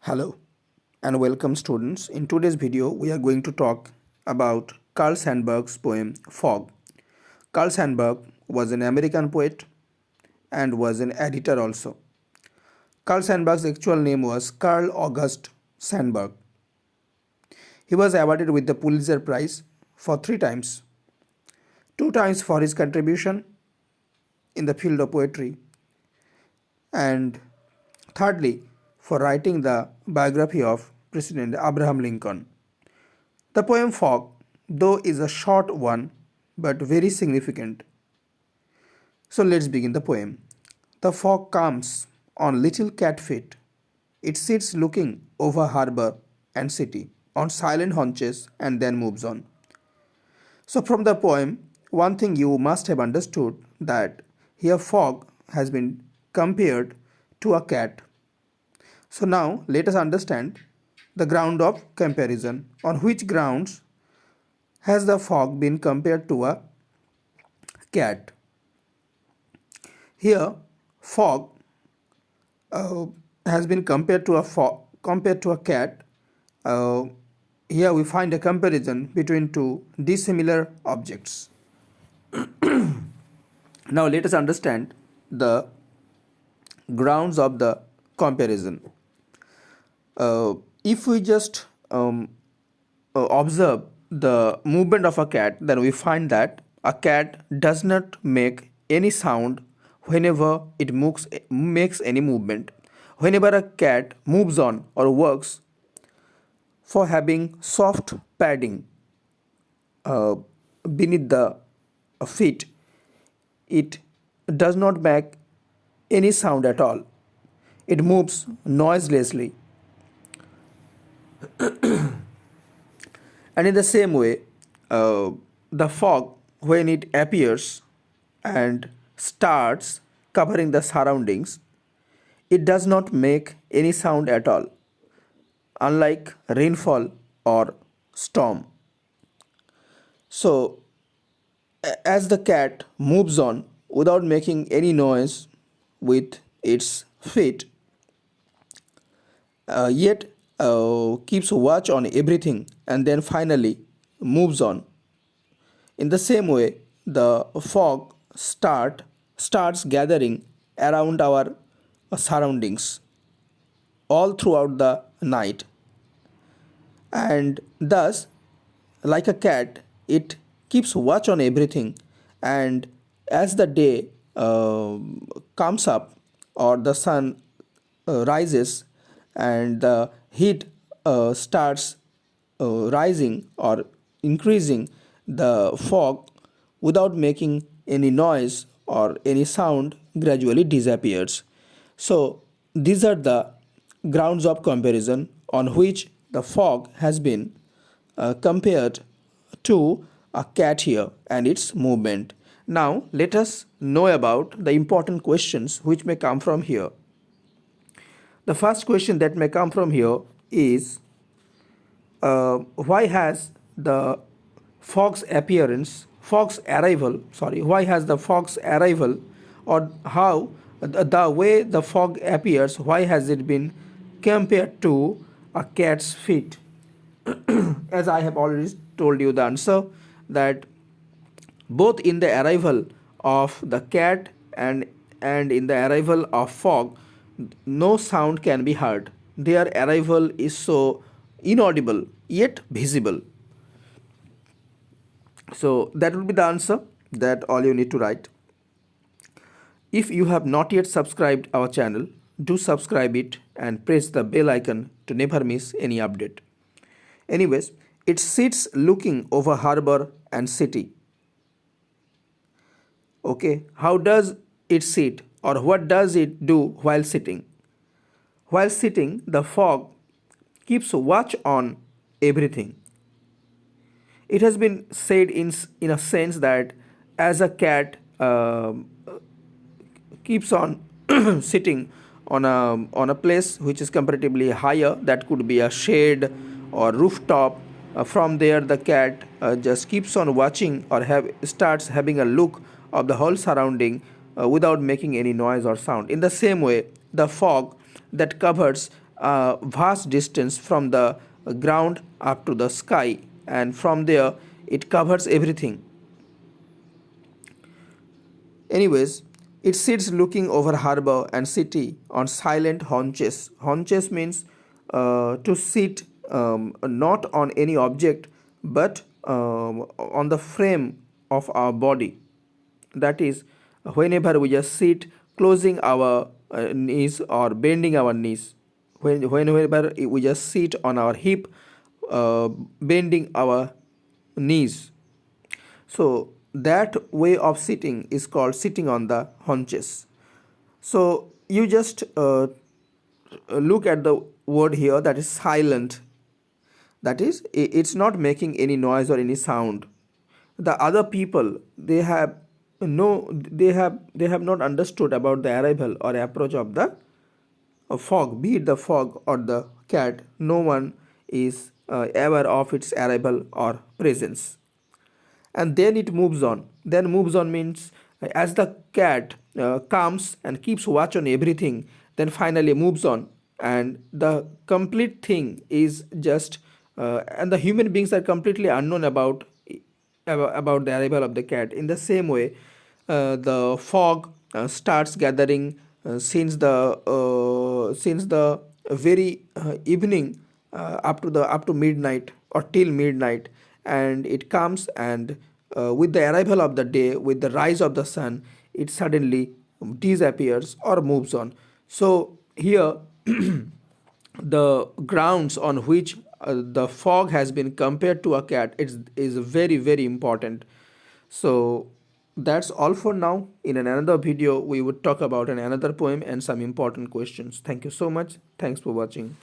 Hello and welcome students. In today's video we are going to talk about Carl Sandburg's poem Fog. Carl Sandburg was an American poet and was an editor also. Carl Sandburg's actual name was Carl August Sandburg. He was awarded with the Pulitzer Prize for 3 times. 2 times for his contribution in the field of poetry and thirdly for writing the biography of President Abraham Lincoln. The poem Fog, though, is a short one but very significant. So let's begin the poem. The fog comes on little cat feet. It sits looking over harbor and city on silent haunches and then moves on. So from the poem, one thing you must have understood that here fog has been compared to a cat. So now let us understand the ground of comparison. On which grounds has the fog been compared to a cat? Here fog has been compared to a cat. Here we find a comparison between two dissimilar objects. Now let us understand the grounds of the comparison. If we just observe the movement of a cat, then we find that a cat does not make any sound whenever it makes any movement. Whenever a cat moves on or works for having soft padding beneath the feet, it does not make any sound at all. It moves noiselessly. And in the same way, the fog, when it appears and starts covering the surroundings, it does not make any sound at all, unlike rainfall or storm. So, as the cat moves on without making any noise with its feet, yet keeps watch on everything and then finally moves on. In the same way, the fog starts gathering around our surroundings all throughout the night, and thus, like a cat, it keeps watch on everything, and as the day comes up or the sun rises and the heat starts rising or increasing, the fog, without making any noise or any sound, gradually disappears. So these are the grounds of comparison on which the fog has been compared to a cat here and its movement. Now let us know about the important questions which may come from here. The first question that may come from here is why has the fog's arrival, or how the way the fog appears, why has it been compared to a cat's feet? As I have already told you the answer, that both in the arrival of the cat and in the arrival of fog, no sound can be heard. Their arrival is so inaudible yet visible. So that will be the answer that all you need to write. If you have not yet subscribed our channel, do subscribe it and press the bell icon to never miss any update. Anyways, it sits looking over harbor and city. Okay, how does it sit, or what does it do while sitting? While sitting, the fog keeps watch on everything. It has been said in a sense that as a cat keeps on sitting on a place which is comparatively higher, that could be a shade or rooftop. From there, the cat just keeps on watching or starts having a look of the whole surrounding without making any noise or sound. In the same way, the fog that covers a vast distance from the ground up to the sky, and from there it covers everything. Anyways, it sits looking over harbor and city on silent haunches. Haunches means to sit, not on any object but on the frame of our body. That is, whenever we just sit closing our knees or bending our knees, whenever we just sit on our hip, bending our knees, so that way of sitting is called sitting on the haunches. So you just look at the word here, that is silent. That is, it's not making any noise or any sound. The other people, they have not understood about the arrival or approach of the fog, be it the fog or the cat. No one is aware of its arrival or presence, and then it moves on. Then moves on means, as the cat comes and keeps watch on everything, then finally moves on, and the complete thing is just and the human beings are completely unknown about the arrival of the cat. In the same way, the fog starts gathering since the very evening, up to midnight or till midnight, and it comes, and with the arrival of the day, with the rise of the sun, it suddenly disappears or moves on. So here the grounds on which the fog has been compared to a cat is very very important. So that's all for now. In another video we would talk about another poem and some important questions. Thank you so much. Thanks for watching.